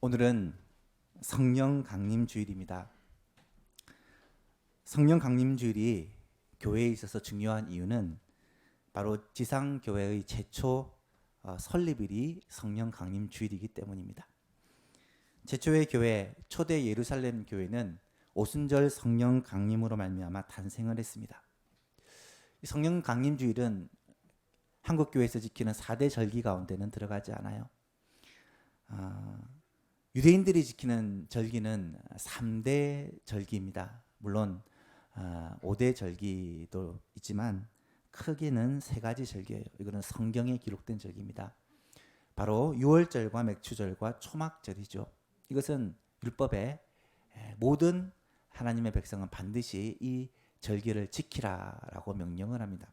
오늘은 성령 강림 주일입니다. 성령 강림 주일이 교회에 있어서 중요한 이유는 바로 지상교회의 최초 설립일이 성령 강림 주일이기 때문입니다. 최초의 교회, 초대 예루살렘 교회는 오순절 성령 강림으로 말미암아 탄생을 했습니다. 이 성령 강림 주일은 한국 교회에서 지키는 4대 절기 가운데는 들어가지 않아요. 유대인들이 지키는 절기는 3대 절기입니다. 물론 5대 절기도 있지만 크게는 3가지 절기예요. 이거는 성경에 기록된 절기입니다. 바로 유월절과 맥추절과 초막절이죠. 이것은 율법에 모든 하나님의 백성은 반드시 이 절기를 지키라라고 명령을 합니다.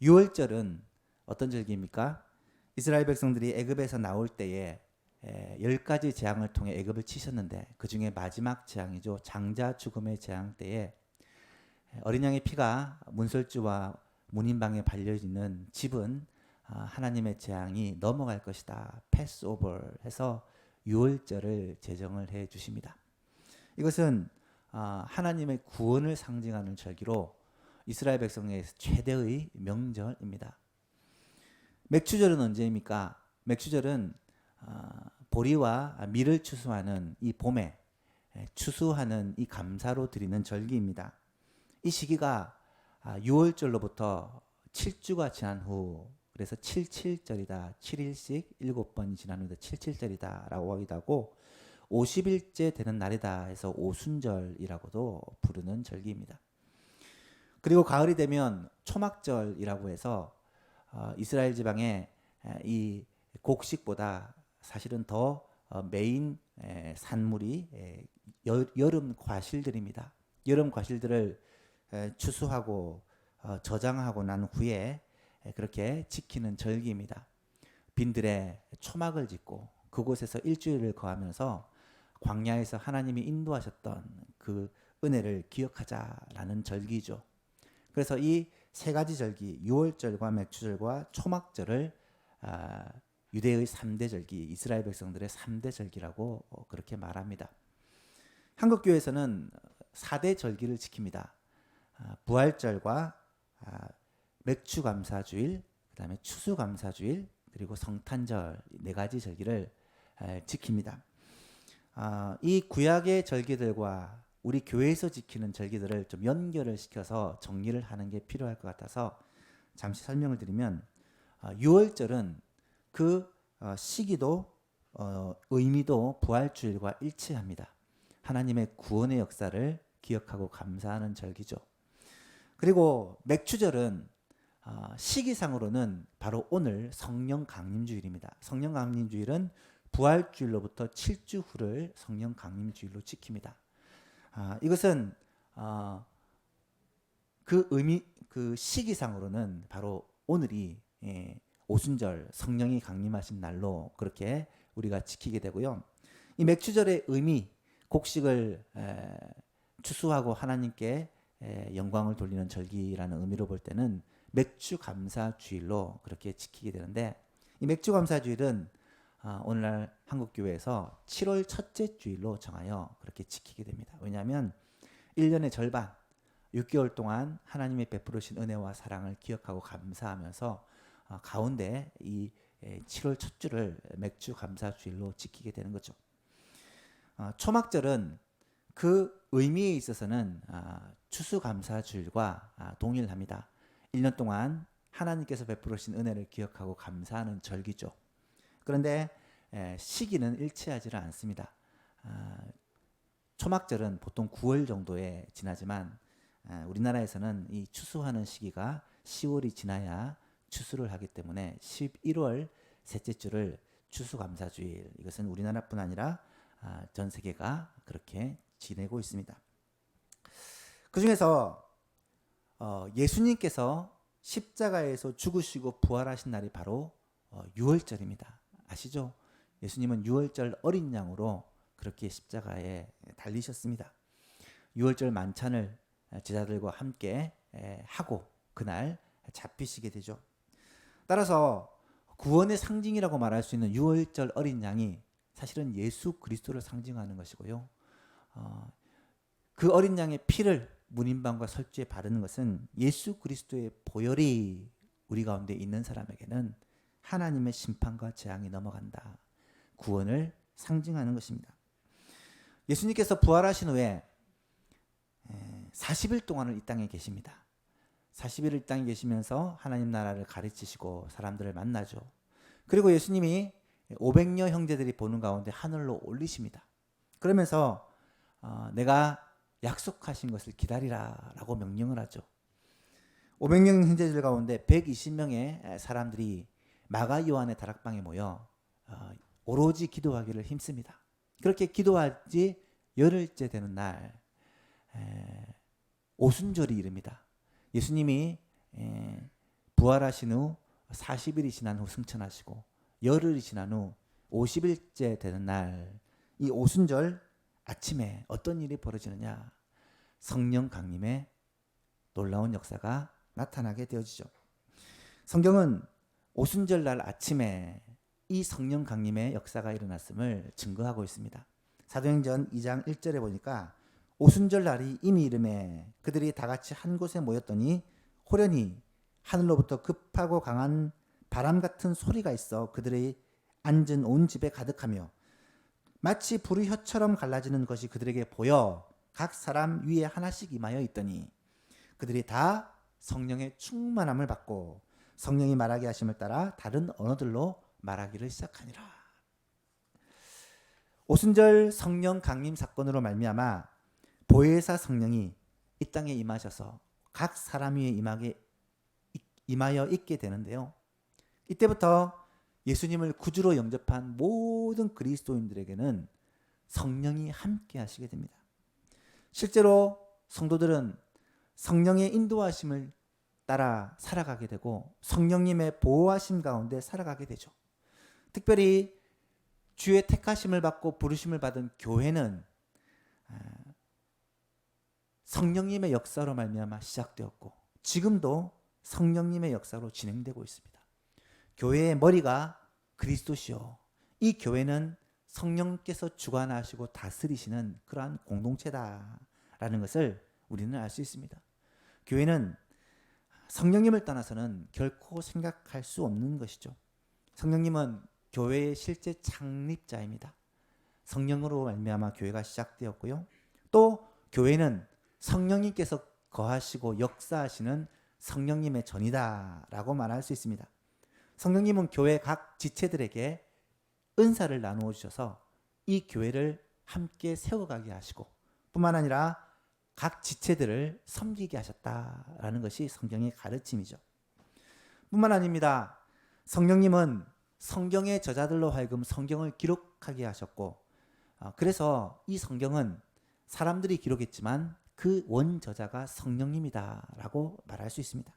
유월절은 어떤 절기입니까? 이스라엘 백성들이 애굽에서 나올 때에 10가지 재앙을 통해 애굽을 치셨는데 그 중에 마지막 재앙이죠. 장자 죽음의 재앙 때에 어린 양의 피가 문설주와 문인방에 발려있는 집은 하나님의 재앙이 넘어갈 것이다. 패스오버 해서 유월절을 제정을 해 주십니다. 이것은 하나님의 구원을 상징하는 절기로 이스라엘 백성에게서 최대의 명절입니다. 맥추절은 언제입니까? 맥추절은 보리와 밀을 추수하는 이 봄에 추수하는 이 감사로 드리는 절기입니다. 이 시기가 6월절로부터 7주가 지난 후, 그래서 77절이다. 7일씩 7번이 지난 후에 77절이다 라고 하기도 하고 50일째 되는 날이다 해서 오순절이라고도 부르는 절기입니다. 그리고 가을이 되면 초막절이라고 해서 이스라엘 지방에 이 곡식보다 사실은 더 메인 산물이 여름 과실들입니다. 여름 과실들을 추수하고 저장하고 난 후에 그렇게 지키는 절기입니다. 빈들에 초막을 짓고 그곳에서 일주일을 거하면서 광야에서 하나님이 인도하셨던 그 은혜를 기억하자라는 절기죠. 그래서 이 3가지 절기, 유월절과 맥추절과 초막절을 유대의 3대 절기, 이스라엘 백성들의 3대 절기라고 그렇게 말합니다. 한국 교회에서는 4대 절기를 지킵니다. 부활절과 맥추감사주일, 그다음에 추수감사주일, 그리고 성탄절 4가지 절기를 지킵니다. 이 구약의 절기들과 우리 교회에서 지키는 절기들을 좀 연결을 시켜서 정리를 하는 게 필요할 것 같아서 잠시 설명을 드리면 유월절은 그 시기도 의미도 부활주일과 일치합니다. 하나님의 구원의 역사를 기억하고 감사하는 절기죠. 그리고 맥추절은 시기상으로는 바로 오늘 성령 강림주일입니다. 성령 강림주일은 부활주일로부터 7주 후를 성령 강림주일로 지킵니다. 이것은 그 의미, 그 시기상으로는 바로 오늘이 오순절 성령이 강림하신 날로 그렇게 우리가 지키게 되고요. 이 맥추절의 의미, 곡식을 추수하고 하나님께 영광을 돌리는 절기라는 의미로 볼 때는 맥추감사주일로 그렇게 지키게 되는데, 이 맥추감사주일은 오늘날 한국교회에서 7월 첫째 주일로 정하여 그렇게 지키게 됩니다. 왜냐하면 1년의 절반, 6개월 동안 하나님의 베풀으신 은혜와 사랑을 기억하고 감사하면서 가운데 이 7월 첫 주를 맥추감사주일로 지키게 되는 거죠. 초막절은 그 의미에 있어서는 추수감사주일과 동일합니다. 1년 동안 하나님께서 베풀으신 은혜를 기억하고 감사하는 절기죠. 그런데 시기는 일치하지를 않습니다. 초막절은 보통 9월 정도에 지나지만 우리나라에서는 이 추수하는 시기가 10월이 지나야 추수를 하기 때문에 11월 셋째 주를 추수감사주일, 이것은 우리나라뿐 아니라 전 세계가 그렇게 지내고 있습니다. 그 중에서 예수님께서 십자가에서 죽으시고 부활하신 날이 바로 유월절입니다. 아시죠? 예수님은 유월절 어린 양으로 그렇게 십자가에 달리셨습니다. 유월절 만찬을 제자들과 함께 하고 그날 잡히시게 되죠. 따라서 구원의 상징이라고 말할 수 있는 유월절 어린 양이 사실은 예수 그리스도를 상징하는 것이고요. 그 어린 양의 피를 문인방과 설주에 바르는 것은 예수 그리스도의 보혈이 우리 가운데 있는 사람에게는 하나님의 심판과 재앙이 넘어간다. 구원을 상징하는 것입니다. 예수님께서 부활하신 후에 40일 동안을 이 땅에 계십니다. 40일을 이 땅에 계시면서 하나님 나라를 가르치시고 사람들을 만나죠. 그리고 예수님이 500여 형제들이 보는 가운데 하늘로 올리십니다. 그러면서 내가 약속하신 것을 기다리라 라고 명령을 하죠. 500명 형제들 가운데 120명의 사람들이 마가 요한의 다락방에 모여 오로지 기도하기를 힘씁니다. 그렇게 기도하지 열흘째 되는 날 오순절이 이릅니다. 예수님이 부활하신 후 40일이 지난 후 승천하시고 열흘이 지난 후 50일째 되는 날, 이 오순절 아침에 어떤 일이 벌어지느냐? 성령 강림의 놀라운 역사가 나타나게 되어지죠. 성경은 오순절 날 아침에 이 성령 강림의 역사가 일어났음을 증거하고 있습니다. 사도행전 2장 1절에 보니까 오순절 날이 이미 이름에 그들이 다 같이 한 곳에 모였더니 호련히 하늘로부터 급하고 강한 바람 같은 소리가 있어 그들의 앉은 온 집에 가득하며 마치 불의 혀처럼 갈라지는 것이 그들에게 보여 각 사람 위에 하나씩 임하여 있더니 그들이 다 성령의 충만함을 받고 성령이 말하게 하심을 따라 다른 언어들로 말하기를 시작하니라. 오순절 성령 강림 사건으로 말미암아 보혜사 성령이 이 땅에 임하셔서 각 사람 위에 임하여 있게 되는데요. 이때부터 예수님을 구주로 영접한 모든 그리스도인들에게는 성령이 함께 하시게 됩니다. 실제로 성도들은 성령의 인도하심을 따라 살아가게 되고 성령님의 보호하심 가운데 살아가게 되죠. 특별히 주의 택하심을 받고 부르심을 받은 교회는 성령님의 역사로 말미암아 시작되었고 지금도 성령님의 역사로 진행되고 있습니다. 교회의 머리가 그리스도시요. 이 교회는 성령께서 주관하시고 다스리시는 그러한 공동체다라는 것을 우리는 알 수 있습니다. 교회는 성령님을 떠나서는 결코 생각할 수 없는 것이죠. 성령님은 교회의 실제 창립자입니다. 성령으로 말미암아 교회가 시작되었고요. 또 교회는 성령님께서 거하시고 역사하시는 성령님의 전이다라고 말할 수 있습니다. 성령님은 교회 각 지체들에게 은사를 나누어 주셔서 이 교회를 함께 세워가게 하시고 뿐만 아니라 각 지체들을 섬기게 하셨다라는 것이 성경의 가르침이죠. 뿐만 아닙니다. 성령님은 성경의 저자들로 하여금 성경을 기록하게 하셨고 그래서 이 성경은 사람들이 기록했지만 그 원저자가 성령님이다라고 말할 수 있습니다.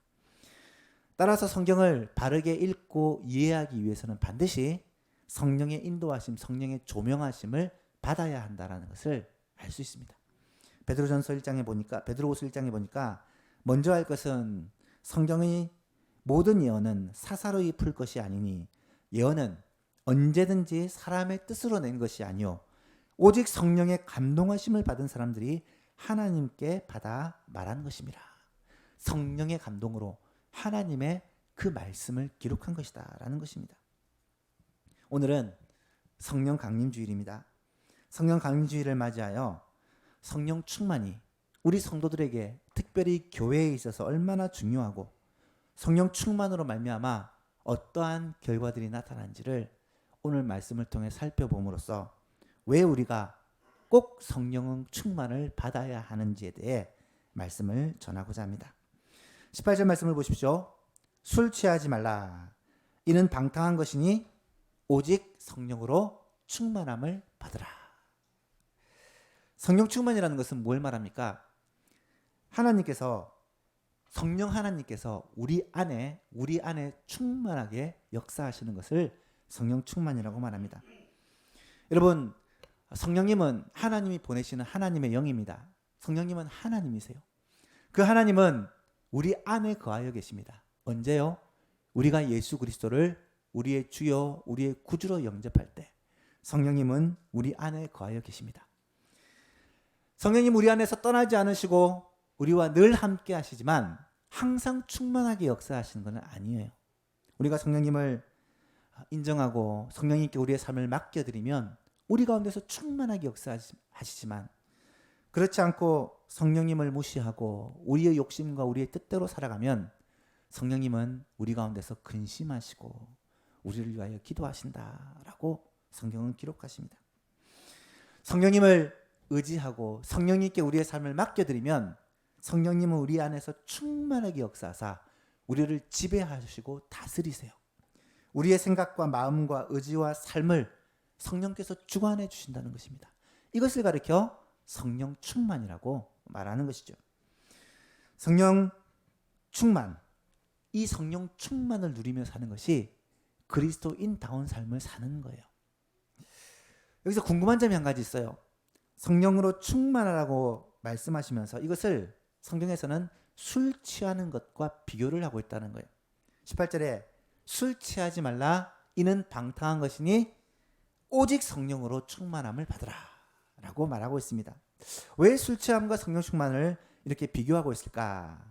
따라서 성경을 바르게 읽고 이해하기 위해서는 반드시 성령의 인도하심, 성령의 조명하심을 받아야 한다라는 것을 알 수 있습니다. 베드로전서 1장에 보니까 베드로후서 1장에 보니까 먼저 할 것은 성경의 모든 예언은 사사로이 풀 것이 아니니 예언은 언제든지 사람의 뜻으로 낸 것이 아니요 오직 성령의 감동하심을 받은 사람들이 하나님께 받아 말한 것입니다. 성령의 감동으로 하나님의 그 말씀을 기록한 것이다 라는 것입니다. 오늘은 성령 강림주일입니다. 성령 강림주일을 맞이하여 성령 충만이 우리 성도들에게 특별히 교회에 있어서 얼마나 중요하고 성령 충만으로 말미암아 어떠한 결과들이 나타난지를 오늘 말씀을 통해 살펴봄으로써 왜 우리가 꼭 성령 충만을 받아야 하는지에 대해 말씀을 전하고자 합니다. 18절 말씀을 보십시오. 술 취하지 말라. 이는 방탕한 것이니 오직 성령으로 충만함을 받으라. 성령 충만이라는 것은 뭘 말합니까? 성령 하나님께서 우리 안에 충만하게 역사하시는 것을 성령 충만이라고 말합니다. 여러분, 성령님은 하나님이 보내시는 하나님의 영입니다. 성령님은 하나님이세요. 그 하나님은 우리 안에 거하여 계십니다. 언제요? 우리가 예수 그리스도를 우리의 주요, 우리의 구주로 영접할 때, 성령님은 우리 안에 거하여 계십니다. 성령님 우리 안에서 떠나지 않으시고 우리와 늘 함께 하시지만 항상 충만하게 역사하시는 것은 아니에요. 우리가 성령님을 인정하고 성령님께 우리의 삶을 맡겨드리면 우리 가운데서 충만하게 역사하시지만, 그렇지 않고 성령님을 무시하고 우리의 욕심과 우리의 뜻대로 살아가면 성령님은 우리 가운데서 근심하시고 우리를 위하여 기도하신다라고 성경은 기록하십니다. 성령님을 의지하고 성령님께 우리의 삶을 맡겨드리면 성령님은 우리 안에서 충만하게 역사하사 우리를 지배하시고 다스리세요. 우리의 생각과 마음과 의지와 삶을 성령께서 주관해 주신다는 것입니다. 이것을 가리켜 성령 충만이라고 말하는 것이죠. 성령 충만, 이 성령 충만을 누리며 사는 것이 그리스도인다운 삶을 사는 거예요. 여기서 궁금한 점이 한 가지 있어요. 성령으로 충만하라고 말씀하시면서 이것을 성경에서는 술 취하는 것과 비교를 하고 있다는 거예요. 18절에 술 취하지 말라, 이는 방탕한 것이니 오직 성령으로 충만함을 받으라 라고 말하고 있습니다. 왜 술 취함과 성령 충만을 이렇게 비교하고 있을까?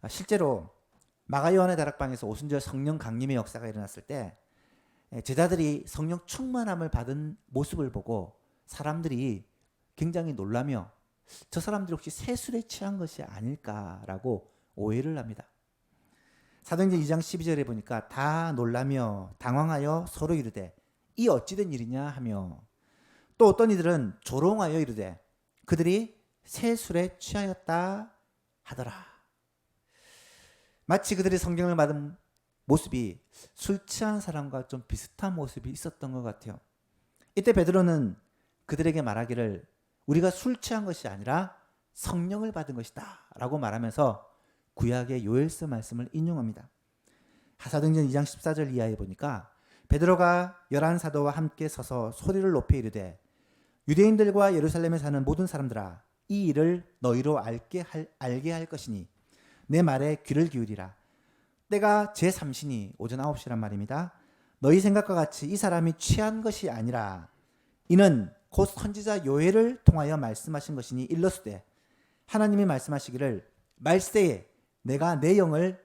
실제로 마가 요한의 다락방에서 오순절 성령 강림의 역사가 일어났을 때 제자들이 성령 충만함을 받은 모습을 보고 사람들이 굉장히 놀라며 저 사람들이 혹시 새술에 취한 것이 아닐까라고 오해를 합니다. 사도행전 2장 12절에 보니까 다 놀라며 당황하여 서로 이르되 이 어찌된 일이냐 하며, 또 어떤 이들은 조롱하여 이르되 그들이 새술에 취하였다 하더라. 마치 그들이 성경을 받은 모습이 술 취한 사람과 좀 비슷한 모습이 있었던 것 같아요. 이때 베드로는 그들에게 말하기를 우리가 술 취한 것이 아니라 성령을 받은 것이다 라고 말하면서 구약의 요엘서 말씀을 인용합니다. 사도행전 2장 14절 이하에 보니까 베드로가 11사도와 함께 서서 소리를 높여 이르되 유대인들과 예루살렘에 사는 모든 사람들아, 이 일을 너희로 알게 할 것이니 내 말에 귀를 기울이라. 때가 제3시니 오전 9시란 말입니다. 너희 생각과 같이 이 사람이 취한 것이 아니라 이는 곧 선지자 요엘을 통하여 말씀하신 것이니 일러스되 하나님이 말씀하시기를 말세에 내가 내 영을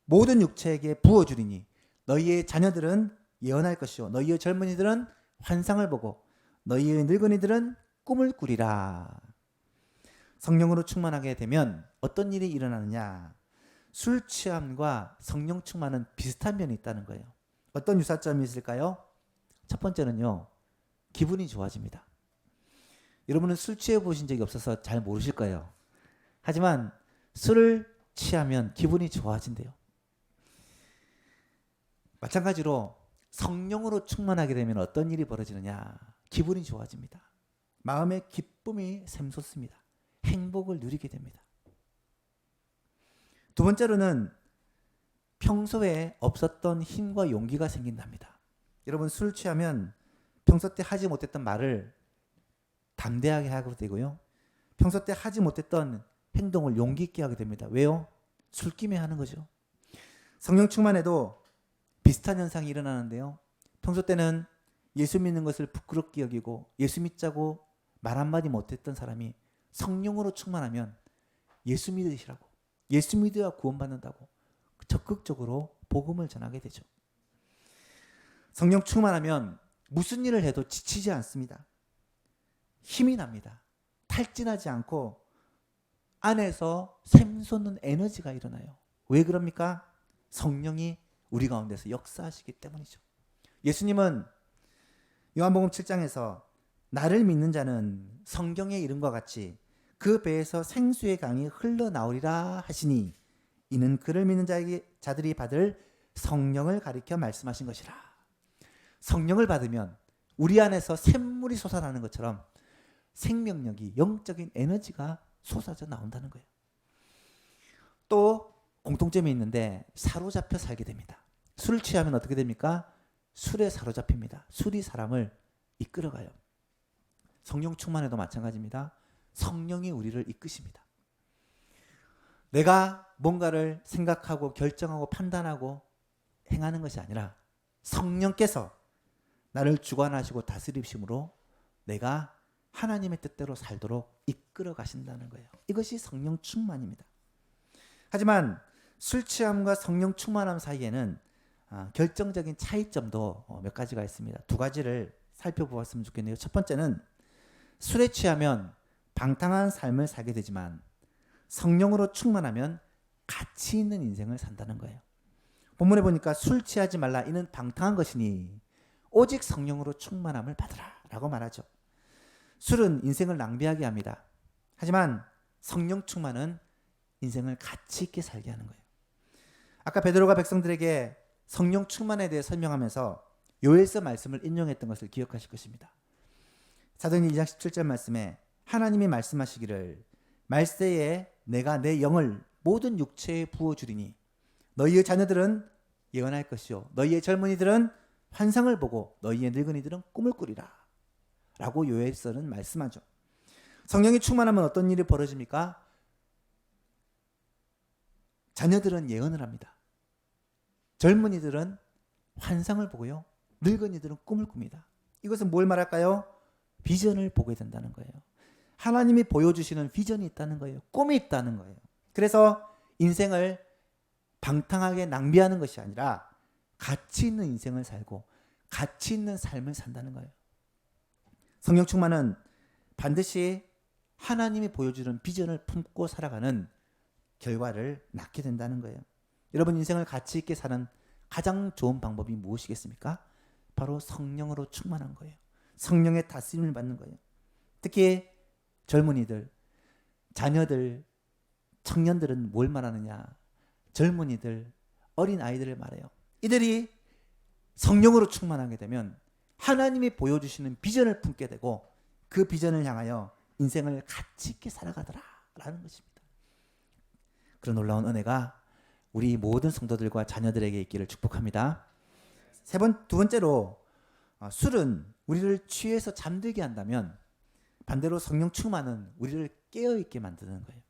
모든 육체에게 부어주리니 너희의 자녀들은 예언할 것이요 너희의 젊은이들은 환상을 보고 너희의 늙은이들은 꿈을 꾸리라. 성령으로 충만하게 되면 어떤 일이 일어나느냐? 술 취함과 성령 충만은 비슷한 면이 있다는 거예요. 어떤 유사점이 있을까요? 첫 번째는요, 기분이 좋아집니다. 여러분은 술 취해 보신 적이 없어서 잘 모르실 거예요. 하지만 술을 취하면 기분이 좋아진대요. 마찬가지로 성령으로 충만하게 되면 어떤 일이 벌어지느냐? 기분이 좋아집니다. 마음의 기쁨이 샘솟습니다. 행복을 누리게 됩니다. 두 번째로는 평소에 없었던 힘과 용기가 생긴답니다. 여러분, 술 취하면 평소 때 하지 못했던 말을 담대하게 하게 되고요. 평소 때 하지 못했던 행동을 용기 있게 하게 됩니다. 왜요? 술김에 하는 거죠. 성령 충만에도 비슷한 현상이 일어나는데요. 평소 때는 예수 믿는 것을 부끄럽게 여기고 예수 믿자고 말 한마디 못했던 사람이 성령으로 충만하면 예수 믿으시라고, 예수 믿어야 구원받는다고 적극적으로 복음을 전하게 되죠. 성령 충만하면 무슨 일을 해도 지치지 않습니다. 힘이 납니다. 탈진하지 않고 안에서 샘솟는 에너지가 일어나요. 왜 그럽니까? 성령이 우리 가운데서 역사하시기 때문이죠. 예수님은 요한복음 7장에서 나를 믿는 자는 성경의 이름과 같이 그 배에서 생수의 강이 흘러나오리라 하시니 이는 그를 믿는 자들이 받을 성령을 가리켜 말씀하신 것이라. 성령을 받으면 우리 안에서 샘물이 솟아나는 것처럼 생명력이, 영적인 에너지가 솟아져 나온다는 거예요. 또 공통점이 있는데 사로잡혀 살게 됩니다. 술을 취하면 어떻게 됩니까? 술에 사로잡힙니다. 술이 사람을 이끌어가요. 성령 충만에도 마찬가지입니다. 성령이 우리를 이끄십니다. 내가 뭔가를 생각하고 결정하고 판단하고 행하는 것이 아니라 성령께서 나를 주관하시고 다스리심으로 내가 하나님의 뜻대로 살도록 이끌어 가신다는 거예요. 이것이 성령 충만입니다. 하지만 술 취함과 성령 충만함 사이에는 결정적인 차이점도 몇 가지가 있습니다. 두 가지를 살펴보았으면 좋겠네요. 첫 번째는 술에 취하면 방탕한 삶을 살게 되지만 성령으로 충만하면 가치 있는 인생을 산다는 거예요. 본문에 보니까 술 취하지 말라 이는 방탕한 것이니 오직 성령으로 충만함을 받으라 라고 말하죠. 술은 인생을 낭비하게 합니다. 하지만 성령 충만은 인생을 가치 있게 살게 하는 거예요. 아까 베드로가 백성들에게 성령 충만에 대해 설명하면서 요엘서 말씀을 인용했던 것을 기억하실 것입니다. 사도행전 2장 17절 말씀에 하나님이 말씀하시기를 말세에 내가 내 영을 모든 육체에 부어주리니 너희의 자녀들은 예언할 것이요 너희의 젊은이들은 환상을 보고 너희의 늙은이들은 꿈을 꾸리라 라고 요엘서는 말씀하죠. 성령이 충만하면 어떤 일이 벌어집니까? 자녀들은 예언을 합니다. 젊은이들은 환상을 보고요. 늙은이들은 꿈을 꿉니다. 이것은 뭘 말할까요? 비전을 보게 된다는 거예요. 하나님이 보여주시는 비전이 있다는 거예요. 꿈이 있다는 거예요. 그래서 인생을 방탕하게 낭비하는 것이 아니라 가치 있는 인생을 살고 가치 있는 삶을 산다는 거예요. 성령 충만은 반드시 하나님이 보여주는 비전을 품고 살아가는 결과를 낳게 된다는 거예요. 여러분 인생을 가치 있게 사는 가장 좋은 방법이 무엇이겠습니까? 바로 성령으로 충만한 거예요. 성령의 다스림을 받는 거예요. 특히 젊은이들, 자녀들, 청년들은 뭘 말하느냐? 젊은이들, 어린 아이들을 말해요. 이들이 성령으로 충만하게 되면 하나님이 보여주시는 비전을 품게 되고 그 비전을 향하여 인생을 가치 있게 살아가더라라는 것입니다. 그런 놀라운 은혜가 우리 모든 성도들과 자녀들에게 있기를 축복합니다. 두 번째로 술은 우리를 취해서 잠들게 한다면 반대로 성령 충만은 우리를 깨어있게 만드는 거예요.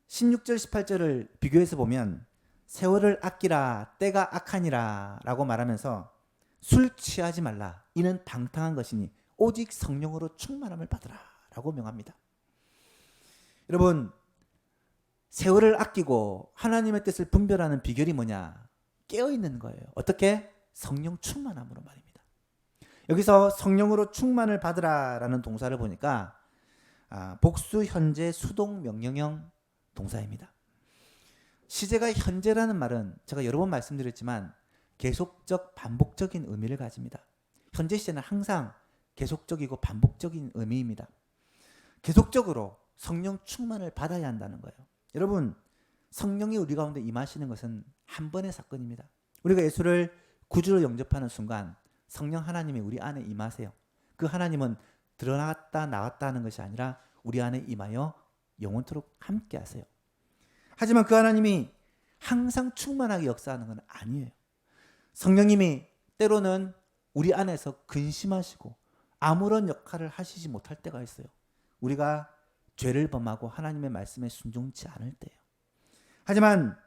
16절 18절을 비교해서 보면 세월을 아끼라 때가 악하니라 라고 말하면서 술 취하지 말라 이는 방탕한 것이니 오직 성령으로 충만함을 받으라 라고 명합니다. 여러분 세월을 아끼고 하나님의 뜻을 분별하는 비결이 뭐냐? 깨어있는 거예요. 어떻게? 성령 충만함으로 말입니다. 여기서 성령으로 충만을 받으라 라는 동사를 보니까 복수, 현재, 수동, 명령형 동사입니다. 시제가 현재라는 말은 제가 여러 번 말씀드렸지만 계속적, 반복적인 의미를 가집니다. 현재 시제는 항상 계속적이고 반복적인 의미입니다. 계속적으로 성령 충만을 받아야 한다는 거예요. 여러분 성령이 우리 가운데 임하시는 것은 한 번의 사건입니다. 우리가 예수를 구주로 영접하는 순간 성령 하나님이 우리 안에 임하세요. 그 하나님은 드러났다 나왔다 하는 것이 아니라 우리 안에 임하여 영원토록 함께 하세요. 하지만 그 하나님이 항상 충만하게 역사하는 건 아니에요. 성령님이 때로는 우리 안에서 근심하시고 아무런 역할을 하시지 못할 때가 있어요. 우리가 죄를 범하고 하나님의 말씀에 순종치 않을 때예요. 하지만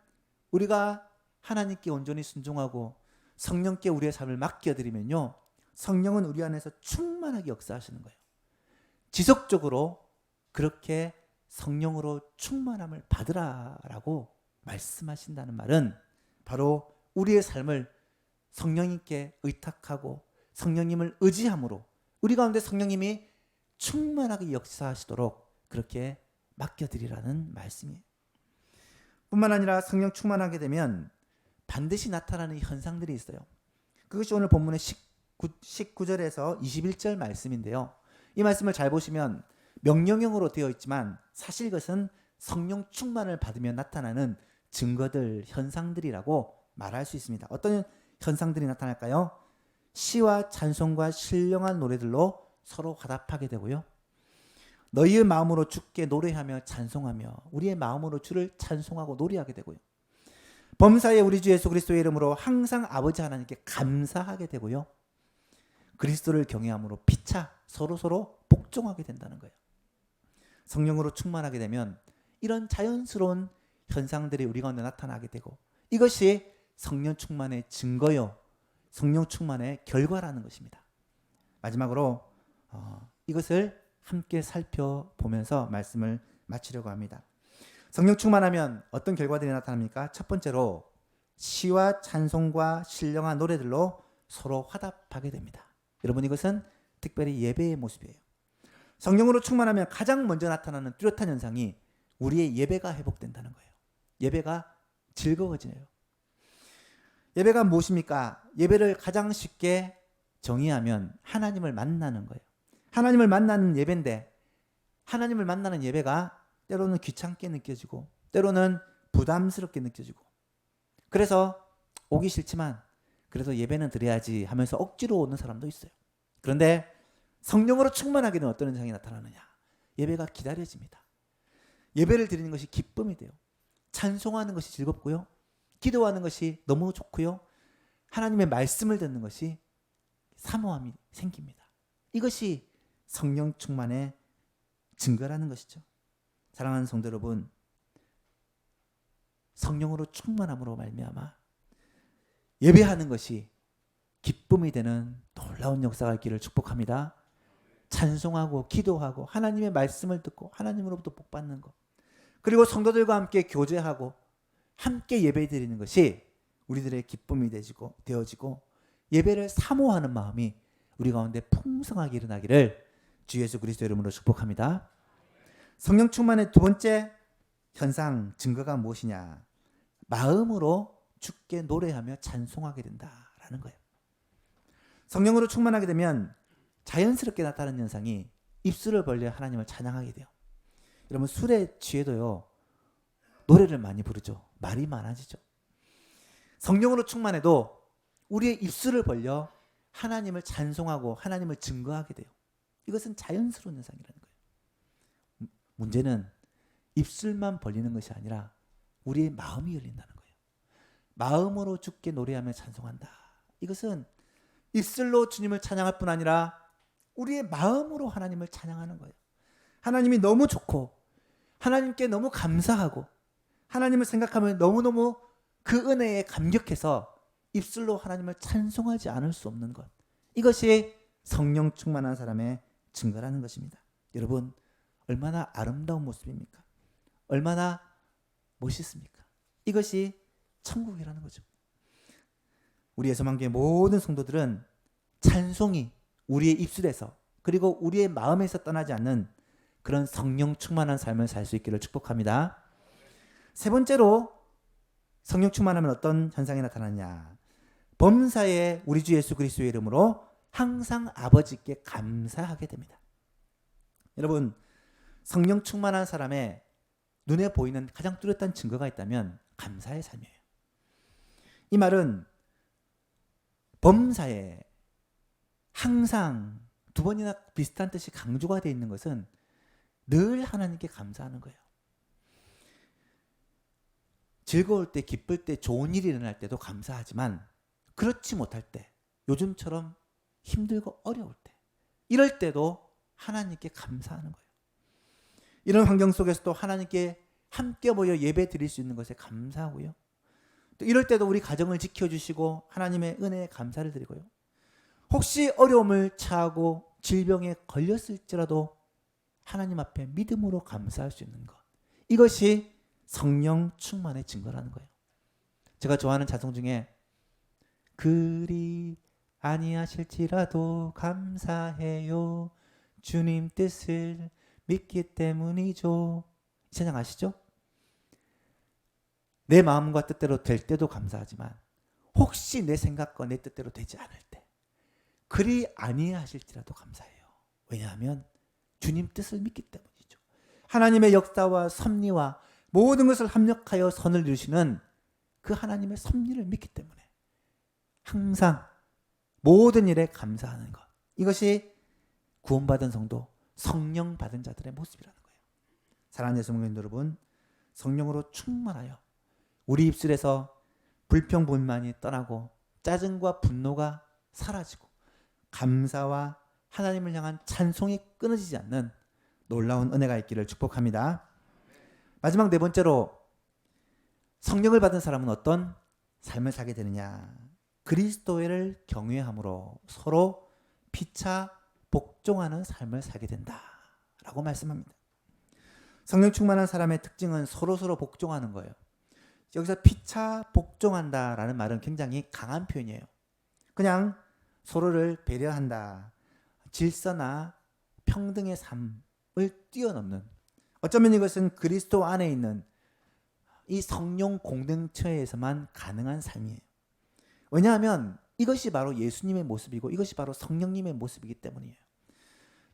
우리가 하나님께 온전히 순종하고 성령께 우리의 삶을 맡겨드리면요, 성령은 우리 안에서 충만하게 역사하시는 거예요. 지속적으로 그렇게 성령으로 충만함을 받으라라고 말씀하신다는 말은 바로 우리의 삶을 성령님께 의탁하고 성령님을 의지함으로 우리 가운데 성령님이 충만하게 역사하시도록 그렇게 맡겨드리라는 말씀이에요. 뿐만 아니라 성령 충만하게 되면 반드시 나타나는 현상들이 있어요. 그것이 오늘 본문의 19절에서 21절 말씀인데요. 이 말씀을 잘 보시면 명령형으로 되어 있지만 사실 이것은 성령 충만을 받으면 나타나는 증거들, 현상들이라고 말할 수 있습니다. 어떤 현상들이 나타날까요? 시와 찬송과 신령한 노래들로 서로 화답하게 되고요. 너희의 마음으로 주께 노래하며 찬송하며 우리의 마음으로 주를 찬송하고 노래하게 되고요. 범사에 우리 주 예수 그리스도의 이름으로 항상 아버지 하나님께 감사하게 되고요. 그리스도를 경외함으로 피차 서로 복종하게 된다는 거예요. 성령으로 충만하게 되면 이런 자연스러운 현상들이 우리 가운데 나타나게 되고 이것이 성령 충만의 증거요, 성령 충만의 결과라는 것입니다. 마지막으로 이것을 함께 살펴보면서 말씀을 마치려고 합니다. 성령 충만하면 어떤 결과들이 나타납니까? 첫 번째로 시와 찬송과 신령한 노래들로 서로 화답하게 됩니다. 여러분, 이것은 특별히 예배의 모습이에요. 성령으로 충만하면 가장 먼저 나타나는 뚜렷한 현상이 우리의 예배가 회복된다는 거예요. 예배가 즐거워지네요. 예배가 무엇입니까? 예배를 가장 쉽게 정의하면 하나님을 만나는 거예요. 하나님을 만나는 예배인데, 하나님을 만나는 예배가 때로는 귀찮게 느껴지고 때로는 부담스럽게 느껴지고, 그래서 오기 싫지만 그래도 예배는 드려야지 하면서 억지로 오는 사람도 있어요. 그런데 성령으로 충만하게 되면 어떤 현상이 나타나느냐? 예배가 기다려집니다. 예배를 드리는 것이 기쁨이 돼요. 찬송하는 것이 즐겁고요. 기도하는 것이 너무 좋고요. 하나님의 말씀을 듣는 것이 사모함이 생깁니다. 이것이 성령 충만의 증거라는 것이죠. 사랑하는 성도 여러분, 성령으로 충만함으로 말미암아 예배하는 것이 기쁨이 되는 놀라운 역사가 있기를 축복합니다. 찬송하고 기도하고 하나님의 말씀을 듣고 하나님으로부터 복받는 것, 그리고 성도들과 함께 교제하고 함께 예배드리는 것이 우리들의 기쁨이 되어지고 예배를 사모하는 마음이 우리 가운데 풍성하게 일어나기를 주 예수 그리스도 이름으로 축복합니다. 성령 충만의 두 번째 현상, 증거가 무엇이냐? 마음으로 주께 노래하며 찬송하게 된다라는 거예요. 성령으로 충만하게 되면 자연스럽게 나타나는 현상이 입술을 벌려 하나님을 찬양하게 돼요. 여러분, 술에 취해도요 노래를 많이 부르죠. 말이 많아지죠. 성령으로 충만해도 우리의 입술을 벌려 하나님을 찬송하고 하나님을 증거하게 돼요. 이것은 자연스러운 현상이라는 거예요. 문제는 입술만 벌리는 것이 아니라 우리의 마음이 열린다는 거예요. 마음으로 주께 노래하며 찬송한다. 이것은 입술로 주님을 찬양할 뿐 아니라 우리의 마음으로 하나님을 찬양하는 거예요. 하나님이 너무 좋고 하나님께 너무 감사하고 하나님을 생각하면 너무너무 그 은혜에 감격해서 입술로 하나님을 찬송하지 않을 수 없는 것, 이것이 성령 충만한 사람의 증거라는 것입니다. 여러분, 얼마나 아름다운 모습입니까? 얼마나 멋있습니까? 이것이 천국이라는 거죠. 우리 예수만교회 모든 성도들은 찬송이 우리의 입술에서 그리고 우리의 마음에서 떠나지 않는 그런 성령 충만한 삶을 살 수 있기를 축복합니다. 세 번째로 성령 충만하면 어떤 현상이 나타나냐? 범사에 우리 주 예수 그리스도의 이름으로 항상 아버지께 감사하게 됩니다. 여러분, 성령 충만한 사람의 눈에 보이는 가장 뚜렷한 증거가 있다면 감사의 삶이에요. 이 말은 범사에 항상 두 번이나 비슷한 뜻이 강조가 되어 있는 것은 늘 하나님께 감사하는 거예요. 즐거울 때, 기쁠 때, 좋은 일이 일어날 때도 감사하지만 그렇지 못할 때, 요즘처럼 힘들고 어려울 때, 이럴 때도 하나님께 감사하는 거예요. 이런 환경 속에서도 하나님께 함께 모여 예배 드릴 수 있는 것에 감사하고요. 또 이럴 때도 우리 가정을 지켜주시고 하나님의 은혜에 감사를 드리고요. 혹시 어려움을 처하고 질병에 걸렸을지라도 하나님 앞에 믿음으로 감사할 수 있는 것, 이것이 성령 충만의 증거라는 거예요. 제가 좋아하는 자송 중에 그리 아니하실지라도 감사해요 주님 뜻을 믿기 때문이죠. 이 찬양 아시죠? 내 마음과 뜻대로 될 때도 감사하지만 혹시 내 생각과 내 뜻대로 되지 않을 때 그리 아니하실지라도 감사해요. 왜냐하면 주님 뜻을 믿기 때문이죠. 하나님의 역사와 섭리와 모든 것을 합력하여 선을 이루시는 그 하나님의 섭리를 믿기 때문에 항상 모든 일에 감사하는 것, 이것이 구원받은 성도, 성령 받은 자들의 모습이라는 거예요. 사랑하는 예수님 여러분, 성령으로 충만하여 우리 입술에서 불평불만이 떠나고 짜증과 분노가 사라지고 감사와 하나님을 향한 찬송이 끊어지지 않는 놀라운 은혜가 있기를 축복합니다. 마지막 네 번째로 성령을 받은 사람은 어떤 삶을 살게 되느냐? 그리스도를 경외함으로 서로 피차 복종하는 삶을 살게 된다라고 말씀합니다. 성령 충만한 사람의 특징은 서로서로 복종하는 거예요. 여기서 피차 복종한다라는 말은 굉장히 강한 표현이에요. 그냥 서로를 배려한다, 질서나 평등의 삶을 뛰어넘는, 어쩌면 이것은 그리스도 안에 있는 이 성령 공동체에서만 가능한 삶이에요. 왜냐하면 이것이 바로 예수님의 모습이고 이것이 바로 성령님의 모습이기 때문이에요.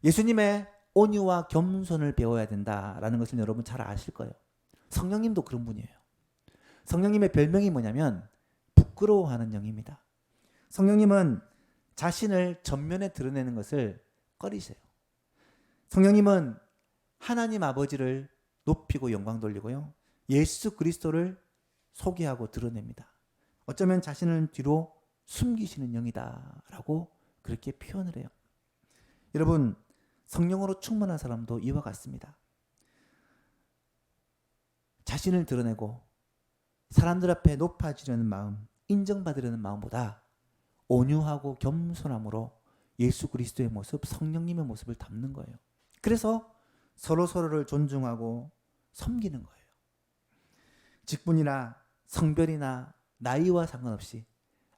예수님의 온유와 겸손을 배워야 된다라는 것을 여러분 잘 아실 거예요. 성령님도 그런 분이에요. 성령님의 별명이 뭐냐면 부끄러워하는 영입니다. 성령님은 자신을 전면에 드러내는 것을 꺼리세요. 성령님은 하나님 아버지를 높이고 영광 돌리고요, 예수 그리스도를 소개하고 드러냅니다. 어쩌면 자신을 뒤로 숨기시는 영이다라고 그렇게 표현을 해요. 여러분, 성령으로 충만한 사람도 이와 같습니다. 자신을 드러내고 사람들 앞에 높아지려는 마음, 인정받으려는 마음보다 온유하고 겸손함으로 예수 그리스도의 모습, 성령님의 모습을 담는 거예요. 그래서 서로를 존중하고 섬기는 거예요. 직분이나 성별이나 나이와 상관없이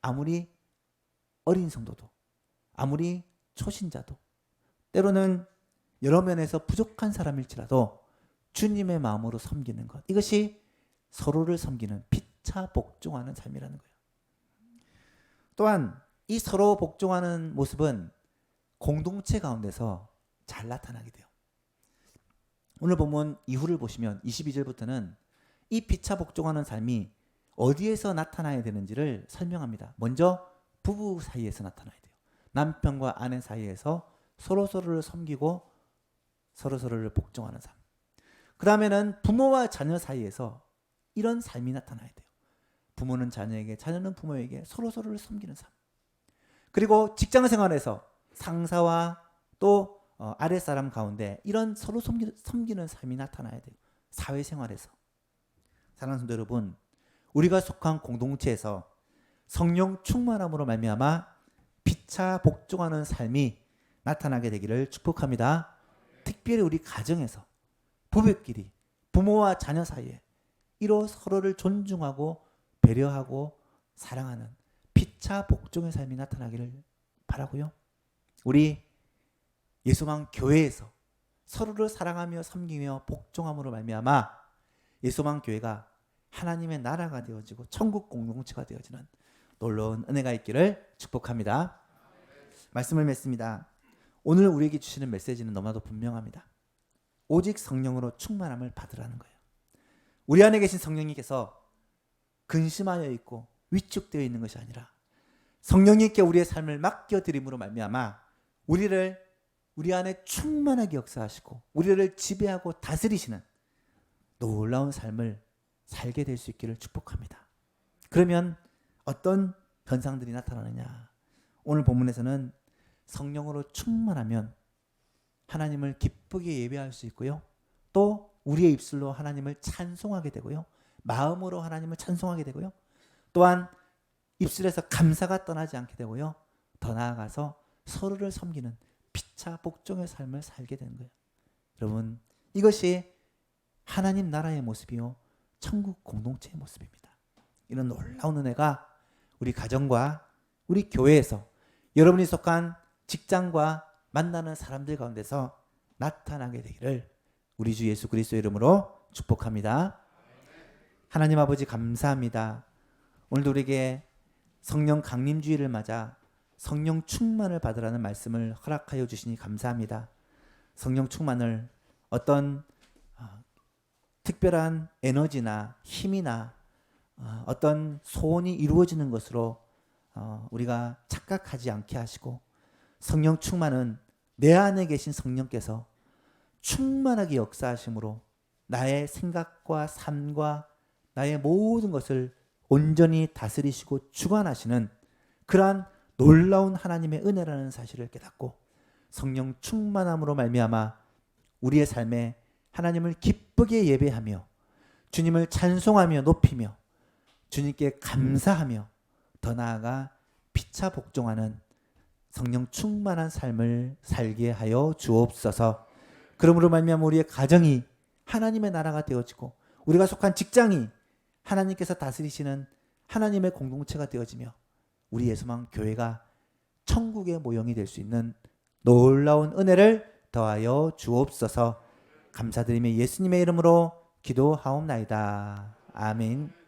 아무리 어린 성도도, 아무리 초신자도, 때로는 여러 면에서 부족한 사람일지라도 주님의 마음으로 섬기는 것, 이것이 서로를 섬기는 피차 복종하는 삶이라는 거예요. 또한 이 서로 복종하는 모습은 공동체 가운데서 잘 나타나게 돼요. 오늘 본문 이후를 보시면 22절부터는 이 피차 복종하는 삶이 어디에서 나타나야 되는지를 설명합니다. 먼저 부부 사이에서 나타나야 돼요. 남편과 아내 사이에서 서로를 섬기고 서로를 복종하는 삶. 그 다음에는 부모와 자녀 사이에서 이런 삶이 나타나야 돼요. 부모는 자녀에게, 자녀는 부모에게 서로를 섬기는 삶. 그리고 직장 생활에서 상사와 또 아랫사람 가운데 이런 서로 섬기는 삶이 나타나야 돼요. 사회생활에서. 사랑하는 성도 여러분, 우리가 속한 공동체에서 성령 충만함으로 말미암아 피차 복종하는 삶이 나타나게 되기를 축복합니다. 특별히 우리 가정에서, 부부끼리, 부모와 자녀 사이에 이로 서로를 존중하고 배려하고 사랑하는 피차 복종의 삶이 나타나기를 바라고요. 우리 예수만 교회에서 서로를 사랑하며 섬기며 복종함으로 말미암아 예수만 교회가 하나님의 나라가 되어지고 천국 공동체가 되어지는 놀라운 은혜가 있기를 축복합니다. 말씀을 맺습니다. 오늘 우리에게 주시는 메시지는 너무나도 분명합니다. 오직 성령으로 충만함을 받으라는 거예요. 우리 안에 계신 성령님께서 근심하여 있고 위축되어 있는 것이 아니라 성령님께 우리의 삶을 맡겨드림으로 말미암아 우리 안에 충만하게 역사하시고 우리를 지배하고 다스리시는 놀라운 삶을 살게 될 수 있기를 축복합니다. 그러면 어떤 현상들이 나타나느냐? 오늘 본문에서는 성령으로 충만하면 하나님을 기쁘게 예배할 수 있고요, 또 우리의 입술로 하나님을 찬송하게 되고요, 마음으로 하나님을 찬송하게 되고요, 또한 입술에서 감사가 떠나지 않게 되고요, 더 나아가서 서로를 섬기는 피차 복종의 삶을 살게 되는 거예요. 여러분, 이것이 하나님 나라의 모습이요 천국 공동체의 모습입니다. 이런 놀라운 은혜가 우리 가정과 우리 교회에서, 여러분이 속한 직장과 만나는 사람들 가운데서 나타나게 되기를 우리 주 예수 그리스도의 이름으로 축복합니다. 하나님 아버지 감사합니다. 오늘도 우리에게 성령 강림주의를 맞아 성령 충만을 받으라는 말씀을 허락하여 주시니 감사합니다. 성령 충만을 어떤 특별한 에너지나 힘이나 어떤 소원이 이루어지는 것으로 우리가 착각하지 않게 하시고, 성령 충만은 내 안에 계신 성령께서 충만하게 역사하심으로 나의 생각과 삶과 나의 모든 것을 온전히 다스리시고 주관하시는 그러한 놀라운 하나님의 은혜라는 사실을 깨닫고, 성령 충만함으로 말미암아 우리의 삶에 하나님을 기쁘게 예배하며 주님을 찬송하며 높이며 주님께 감사하며 더 나아가 피차 복종하는 성령 충만한 삶을 살게 하여 주옵소서. 그러므로 말미암아 우리의 가정이 하나님의 나라가 되어지고 우리가 속한 직장이 하나님께서 다스리시는 하나님의 공동체가 되어지며 우리 예수만 교회가 천국의 모형이 될 수 있는 놀라운 은혜를 더하여 주옵소서. 감사드리며 예수님의 이름으로 기도하옵나이다. 아멘.